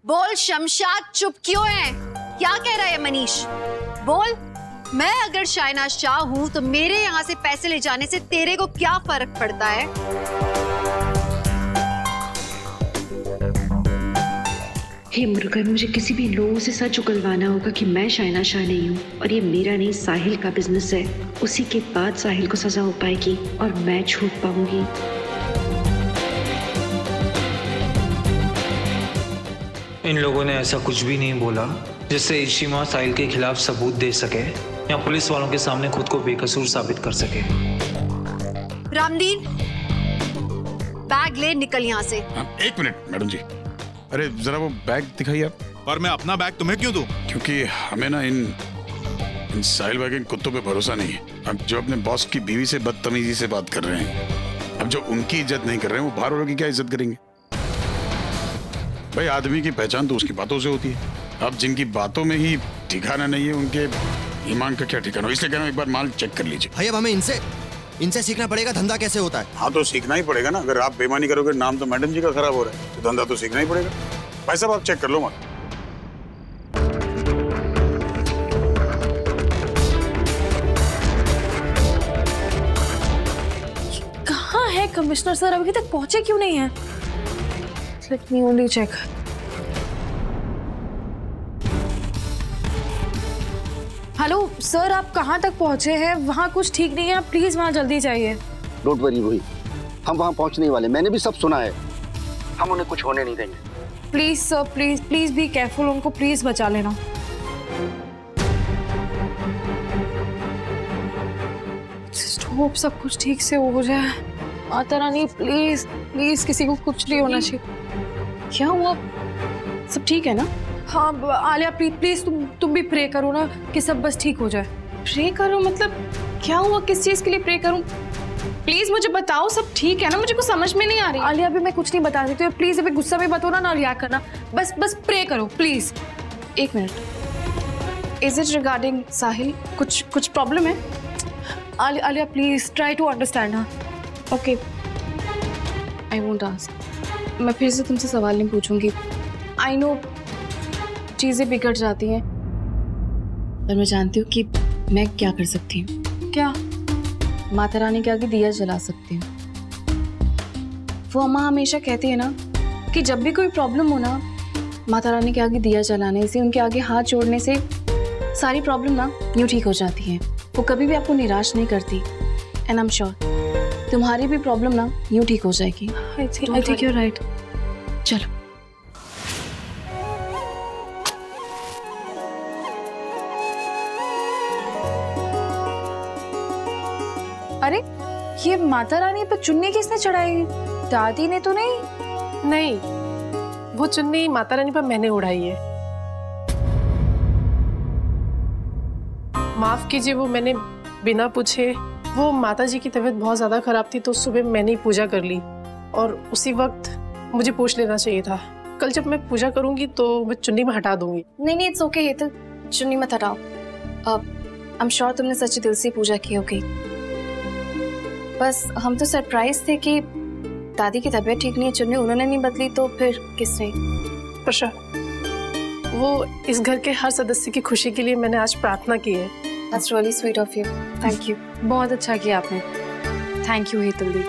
बोल शमशाद, चुप क्यों है? क्या कह रहा है मनीष? बोल। मैं अगर शायनाज शाह हूं तो मेरे यहाँ से पैसे ले जाने से तेरे को क्या फर्क पड़ता है? हे मुर्गन, मुझे किसी भी लोगों से सच उगलवाना होगा कि मैं शायनाज शाह नहीं हूँ और ये मेरा नहीं साहिल का बिजनेस है। उसी के बाद साहिल को सजा हो पाएगी और मैं छूट पाऊंगी। इन लोगों ने ऐसा कुछ भी नहीं बोला जिससे इशिमा साहिल के खिलाफ सबूत दे सके या पुलिस वालों के सामने खुद को बेकसूर साबित कर सके। रामदीन, बैग ले, निकल यहाँ से। 1 मिनट मैडम जी, अरे जरा वो बैग दिखाइए आप। और मैं अपना बैग तुम्हें क्यों दूं? क्योंकि हमें ना इन साहिल भाई के कुत्तों पे भरोसा नहीं है। अब जो अपने बॉस की बीवी से बदतमीजी से बात कर रहे हैं, अब जो उनकी इज्जत नहीं कर रहे हैं, वो बाहर वालों की क्या इज्जत करेंगे? भाई आदमी की पहचान तो उसकी बातों से होती है। अब जिनकी बातों में ही ठिकाना नहीं है, उनके ईमान का क्या ठिकाना? इसलिए कह रहा हूं एक बार माल चेक कर लीजिए। भाई अब हमें इनसे सीखना पड़ेगा धंधा कैसे होता है। हाँ तो सीखना ही पड़ेगा ना। अगर आप बेईमानी करोगे, नाम तो मैडम जी का खराब हो रहा है, तो धंधा तो सीखना ही पड़ेगा। भाई साहब आप चेक कर लो माल। कहाँ है कमिश्नर सर? अभी तक पहुंचे क्यों नहीं है? Let me only check. Hello sir, आप कहाँ तक पहुँचे हैं? वहाँ कुछ ठीक नहीं है, प्लीज वहाँ जल्दी जाइए। डोंट वरी रूही, हम वहाँ पहुँचने वाले। मैंने भी सब सुना है, हम उन्हें कुछ होने नहीं देंगे। Please sir, please please be careful, उनको प्लीज बचा लेना। होप सब कुछ ठीक से हो जाए। माता रानी प्लीज प्लीज, किसी को कुछ नहीं होना चाहिए। क्या हुआ? सब ठीक है ना? हाँ आलिया प्लीज प्लीज तुम भी प्रे करो ना कि सब बस ठीक हो जाए। प्रे करो मतलब क्या हुआ? किस चीज के लिए प्रे करूं? प्लीज मुझे बताओ, सब ठीक है ना? मुझे कुछ समझ में नहीं आ रही। आलिया अभी मैं कुछ नहीं बता देती हूँ, प्लीज अभी गुस्सा में मत होना, ना रिएक्ट करना, बस बस प्रे करो please. 1 minute, is it regarding Sahil? कुछ प्रॉब्लम है? Alia please try to understand. हाँ ओके, आई वोंट आस्क। मैं फिर से तुमसे सवाल नहीं पूछूंगी। आई नो चीजें बिगड़ जाती हैं, पर मैं जानती हूँ कि मैं क्या कर सकती हूँ। क्या? माता रानी के आगे दिया जला सकती हूँ। वो अम्मा हमेशा कहती है ना कि जब भी कोई प्रॉब्लम हो ना, माता रानी के आगे दिया जलाने से, उनके आगे हाथ जोड़ने से सारी प्रॉब्लम ना यूँ ठीक हो जाती है। वो कभी भी आपको निराश नहीं करती। एंड आई एम श्योर तुम्हारी भी प्रॉब्लम ना यूँ ठीक हो जाएगी। I think you are right. चलो अरे ये माता रानी पर चुन्नी किसने चढ़ाई? दादी ने तो नहीं? नहीं, वो चुन्नी माता रानी पर मैंने उड़ाई है। माफ कीजिए, वो मैंने बिना पूछे, वो माता जी की तबीयत बहुत ज्यादा खराब थी तो सुबह मैंने ही पूजा कर ली और उसी वक्त मुझे पूछ लेना चाहिए था। कल जब मैं पूजा करूंगी तो मैं चुन्नी में हटा दूंगी। नहीं इट्स ओके हेतल, चुन्नी मत हटाओ। आई एम श्योर तुमने सच्ची दिल से पूजा की होगी। बस हम तो सरप्राइज थे कि दादी की तबीयत ठीक नहीं है, चुन्नी उन्होंने नहीं बदली तो फिर किसने? प्रशा, वो इस घर के हर सदस्य की खुशी के लिए मैंने आज प्रार्थना की है। That's really sweet of you. Thank you. बहुत अच्छा किया आपने। Thank you हेतल दी।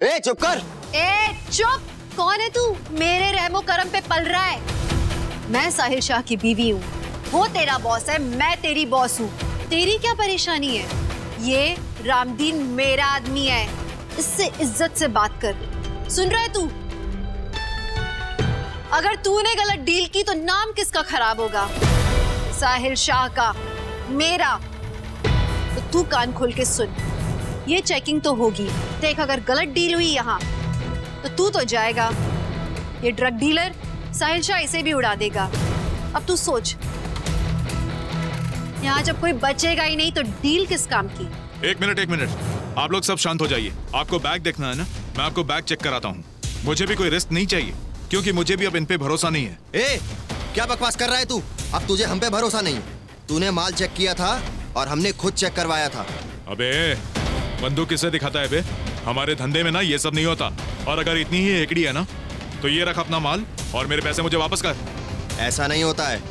ए चुप कर। ए चुप! कौन है तू? मेरे रहमो करम पे पल रहा है। मैं साहिल शाह की बीवी हूँ, वो तेरा बॉस है, मैं तेरी बॉस हूँ। तेरी क्या परेशानी है? ये रामदीन मेरा आदमी है, इससे इज्जत से बात कर। सुन रहा है तू? अगर तूने गलत डील की तो नाम किसका खराब होगा? साहिल शाह का, मेरा। तो तू कान खोल के सुन, ये चेकिंग तो होगी। देख अगर गलत डील हुई यहाँ तो तू तो जाएगा, ये ड्रग डीलर साहिल शाह इसे भी उड़ा देगा। अब तू सोच, यहाँ जब कोई बचेगा ही नहीं तो डील किस काम की? एक मिनट, आप लोग सब शांत हो जाइए। आपको बैग देखना है ना? मैं आपको बैग चेक कराता हूँ। मुझे भी कोई रिस्क नहीं चाहिए क्योंकि मुझे भी अब इन पे भरोसा नहीं है। ए, क्या बकवास कर रहा है तू? अब तुझे हम पे भरोसा नहीं? तूने माल चेक किया था और हमने खुद चेक करवाया था। अबे बंदूक किसे दिखाता है बे? हमारे धंधे में ना ये सब नहीं होता। और अगर इतनी ही एकड़ी है ना तो ये रख अपना माल और मेरे पैसे मुझे वापस कर। ऐसा नहीं होता है,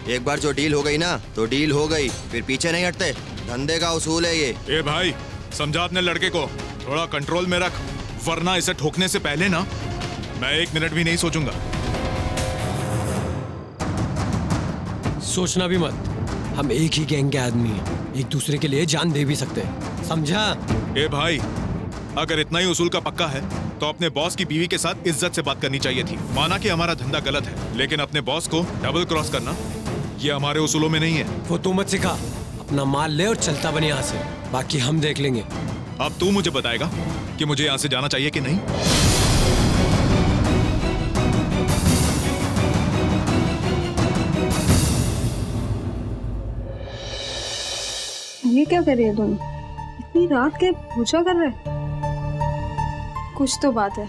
एक बार जो डील हो गई ना तो डील हो गई, फिर पीछे नहीं हटते। धंधे का उसूल है ये। ए भाई, समझा अपने लड़के को, थोड़ा कंट्रोल में रख, वरना इसे ठोकने से पहले ना मैं 1 मिनट भी नहीं सोचूंगा। सोचना भी मत, हम एक ही गैंग के आदमी हैं, एक दूसरे के लिए जान दे भी सकते हैं, समझा? ए भाई, अगर इतना ही उसूल का पक्का है तो अपने बॉस की बीवी के साथ इज्जत से बात करनी चाहिए थी। माना कि हमारा धंधा गलत है, लेकिन अपने बॉस को डबल क्रॉस करना ये हमारे उसूलों में नहीं है। वो तू मत सिखा, अपना माल ले और चलता बने यहाँ से, बाकी हम देख लेंगे। अब तू मुझे बताएगा कि मुझे यहाँ से जाना चाहिए कि नहीं। ये क्या कर रही है दोनों? इतनी रात के पूजा कर रहे? कुछ तो बात है।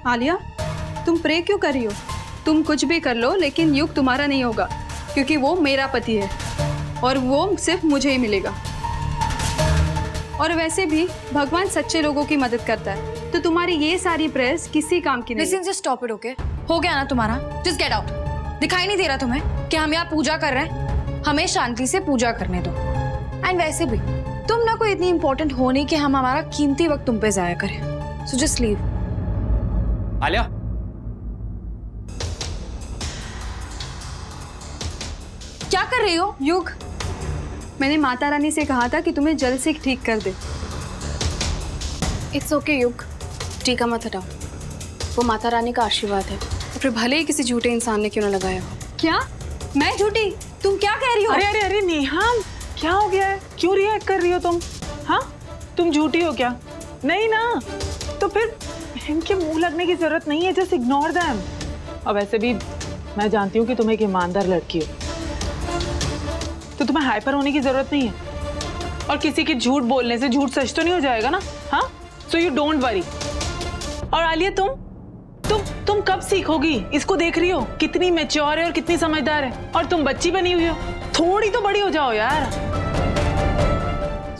आलिया, तुम प्रे क्यों कर रही हो? तुम कुछ भी कर लो, लेकिन युग तुम्हारा नहीं होगा, क्योंकि वो मेरा पति है और वो सिर्फ मुझे ही मिलेगा। और वैसे भी भगवान सच्चे लोगों की मदद करता है, तो तुम्हारी ये सारी प्रेयर्स किसी काम की नहीं। Listen, just stop it, okay? हो गया ना तुम्हारा? Just get out. दिखाई नहीं दे रहा तुम्हें कि हम यहाँ पूजा कर रहे हैं? हमें शांति से पूजा करने दो। एंड वैसे भी तुम ना कोई इतनी इंपॉर्टेंट हो नहीं कि हम हमारा कीमती वक्त तुम पे जाया करें। So just leave. आलिया, क्या कर रही हो? युग, मैंने माता रानी से कहा था कि तुम्हें जल्द से ठीक कर दे। इट्स ओके युग, टीका मत हटाओ, वो माता रानी का आशीर्वाद है। फिर भले ही किसी झूठे इंसान ने क्यों ना लगाया हो। क्या? मैं झूठी? तुम क्या कह रही हो? अरे अरे अरे नेहा, क्या हो गया है? क्यों रिएक्ट कर रही हो तुम? हाँ, तुम झूठी हो क्या? नहीं ना, तो फिर इनके मुंह लगने की जरूरत नहीं है, जस्ट इग्नोर देम। और वैसे भी मैं जानती हूँ कि तुम एक ईमानदार लड़की हो, तो तुम्हें हाइपर होने की जरूरत नहीं है। और किसी के झूठ बोलने से झूठ सच तो नहीं हो जाएगा ना? हाँ, सो यू डोंट वरी। और आलिया, तुम कब सीखोगी? इसको देख रही हो कितनी मैच्योर है और कितनी समझदार है, और तुम बच्ची बनी हुई हो। थोड़ी तो बड़ी हो जाओ यार।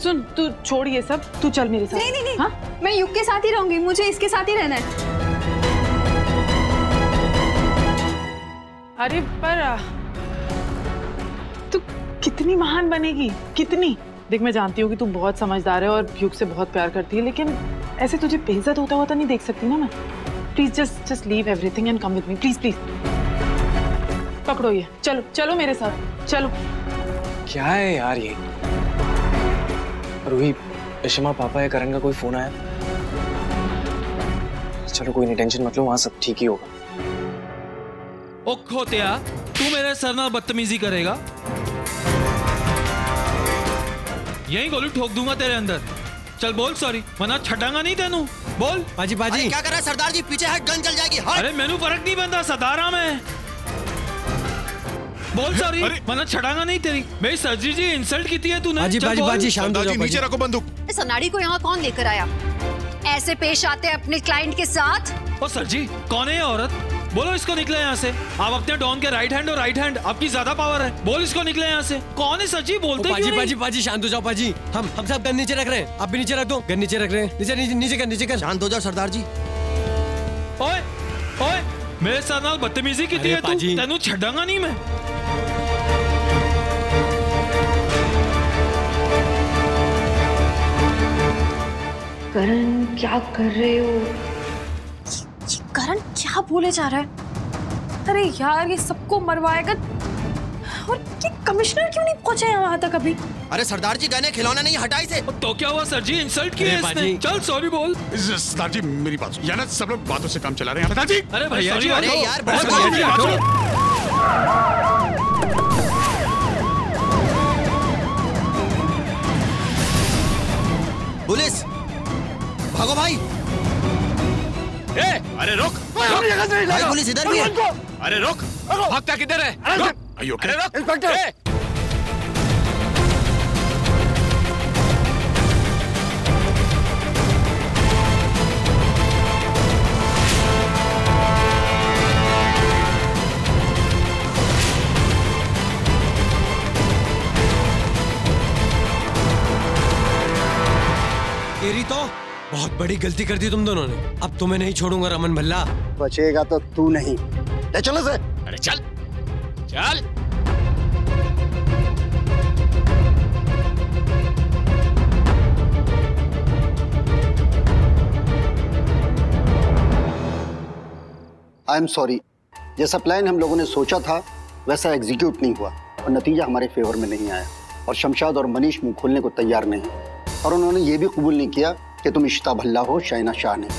सुन, तू छोड़ ये सब, तू चल मेरे साथ। नहीं नहीं नहीं, हाँ? मैं युग के साथ ही रहूंगी, मुझे इसके साथ ही रहना है। अरे पर तू कितनी महान बनेगी, कितनी। देख, मैं जानती हूँ कि तू बहुत समझदार है और युग से बहुत प्यार करती है, लेकिन ऐसे तुझे बेइज्जत होता हुआ तो नहीं देख सकती ना मैं। Please just leave everything and come with me, please please. पकड़ो ये, चलो चलो मेरे साथ, चलो। क्या है यार ये? रूही, इशिमा, पापा या करण का कोई फोन आया? चलो कोई नहीं, टेंशन मत लो, वहां सब ठीक ही होगा। ओ खोतिया, तू मेरे सर नाल बदतमीजी करेगा? यही गोली ठोक दूंगा तेरे अंदर। चल बोल सॉरी, वरना छटांगा नहीं तेनू। बोल। बाजी बाजी क्या कर रहा है सरदार जी? पीछे हट, गन चल जाएगी। हट। अरे मैनू फर्क नहीं बनता, सदारा में। बोल सॉरी, वरना छटांगा नहीं तेरी। मेरी सर्जी जी इंसल्ट की है तूने। बाजी बाजी बाजी, शांत हो जाओ। नीचे रखो बंदूक। इस अनाड़ी को यहाँ कौन लेकर आया? ऐसे पेश आते हैं अपने क्लाइंट के साथ? ओ सर जी, कौन है ये औरत? बोलो इसको निकले यहाँ से। आप अपने डॉन के राइट हैंड और राइट हैंड, आपकी ज्यादा पावर है। बोल इसको निकले यहाँ से। कौन है सर जी? बोलते क्यों नहीं? बाजी बाजी शांत हो जाओ बाजी। हम सब गन नीचे रख रहे हैं, आप भी नीचे रख दो। गन नीचे रख रहे हैं, नीचे कर। शांत हो जाओ सरदार जी। ओए ओए, मेरे साथ नाल बदतमीजी की है तू। तेनू छड़ांगा नहीं मैं। करण, क्या कर रहे हो? करण क्या बोले जा रहा है? अरे यार, ये सबको मरवाएगा। और ये कमिश्नर क्यों नहीं पहुंचे यहाँ वहां तक अभी? अरे सरदार जी, गने खिलौना नहीं, हटाई से। तो क्या हुआ सर जी? इंसल्ट की है इसने। चल सॉरी बोल। सरदार जी मेरी बात, या ना सब लोग बातों से काम चला रहे हैं। सरदार जी, अरे भैया जी, अरे यार पुलिस, भागो भाई। अरे रुक, भाई पुलिस इधर भी है। अरे रुक, भागता किधर है? अरे रुक इंस्पेक्टर। तेरी तो बहुत बड़ी गलती कर दी तुम दोनों ने। अब तुम्हें नहीं छोड़ूंगा रमन भल्ला। बचेगा तो तू नहीं। ले चलो से। अरे चल चल। आई एम सॉरी, जैसा प्लान हम लोगों ने सोचा था वैसा एग्जीक्यूट नहीं हुआ और नतीजा हमारे फेवर में नहीं आया। और शमशाद और मनीष मुंह खोलने को तैयार नहीं, और उन्होंने ये भी कबूल नहीं किया कि तुम इशिता भल्ला हो, शाइना शाह नहीं।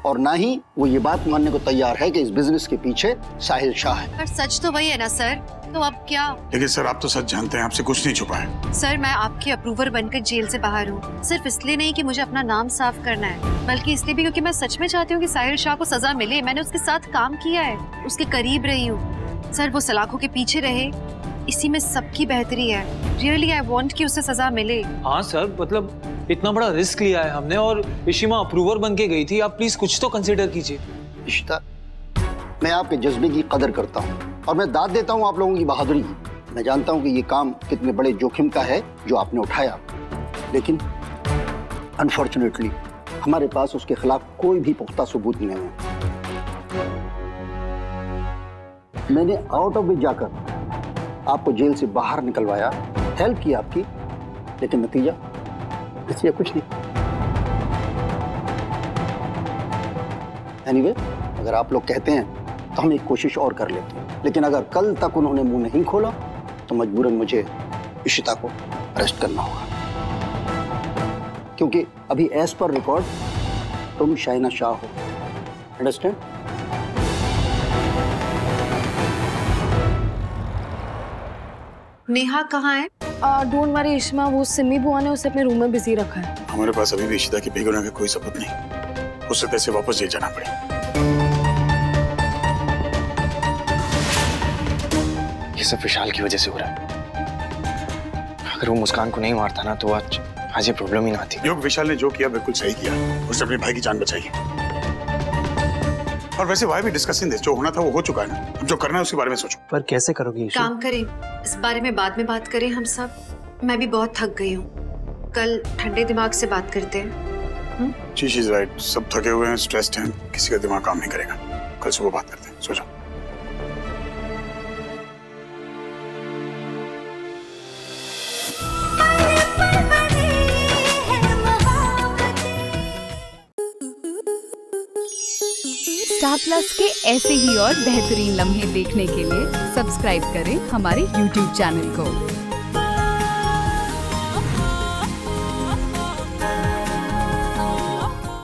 और ना ही वो ये बात मानने को तैयार है कि इस बिजनेस के पीछे साहिल शाह है। पर सच तो वही है ना सर, तो अब क्या? लेकिन सर आप तो सच जानते हैं, आपसे कुछ नहीं छुपा है। सर मैं आपके अप्रूवर बनकर जेल से बाहर हूँ, सिर्फ इसलिए नहीं कि मुझे अपना नाम साफ करना है, बल्कि इसलिए भी क्योंकि मैं सच में चाहती हूँ कि साहिल शाह को सजा मिले। मैंने उसके साथ काम किया है, उसके करीब रही हूँ। सर वो सलाखों के पीछे रहे, इसी में सबकी बेहतरी है। रियली आई वांट कि उसे सजा मिले। हाँ सर, मतलब इतना बड़ा रिस्क लिया है हमने और इशिमा अप्रूवर बन के गई थी, आप प्लीज कुछ तो कंसीडर कीजिए। इशिता, मैं आपके जज्बे की कदर करता हूँ और मैं दाद देता हूँ आप लोगों की बहादुरी की। मैं जानता हूँ कि ये काम कितने बड़े जोखिम का है जो आपने उठाया, लेकिन अनफॉर्चुनेटली हमारे पास उसके खिलाफ कोई भी पुख्ता सबूत नहीं है। मैंने आउट ऑफ इट जाकर आपको जेल से बाहर निकलवाया, हेल्प की आपकी, लेकिन नतीजा कुछ नहीं। एनीवे, अगर आप लोग कहते हैं तो हम एक कोशिश और कर लेते हैं, लेकिन अगर कल तक उन्होंने मुंह नहीं खोला तो मजबूरन मुझे इशिता को अरेस्ट करना होगा, क्योंकि अभी एज पर रिकॉर्ड तुम शाइना शाह हो। अंडरस्टैंड? नेहा कहाँ है? डोंट वरी इश्मा, वो सिमी बुआ ने उसे अपने रूम में बिजी रखा है। हमारे पास अभी भी इशिता के बेगुनाह का कोई सबूत नहीं, उससे कैसे वापस जेल जाना पड़े। ये सब विशाल की वजह से हो रहा है। अगर वो मुस्कान को नहीं मारता ना तो आज ये प्रॉब्लम ही ना आती। योग, विशाल ने जो किया बिल्कुल सही किया, उसने अपने भाई की जान बचाई। और वैसे वाई भी डिस्कसिंग दिस, जो होना था वो हो चुका है ना, अब जो करना है उसके बारे में सोचो। पर कैसे करोगी? काम करें, इस बारे में बाद में बात करें हम सब। मैं भी बहुत थक गई हूँ, कल ठंडे दिमाग से बात करते हैं। शी इज राइट, सब थके हुए हैं, स्ट्रेस्ड हैं, किसी का दिमाग काम नहीं करेगा। कल सुबह बात करते हैं, सो जाओ। स्टार प्लस के ऐसे ही और बेहतरीन लम्हे देखने के लिए सब्सक्राइब करें हमारे YouTube चैनल को।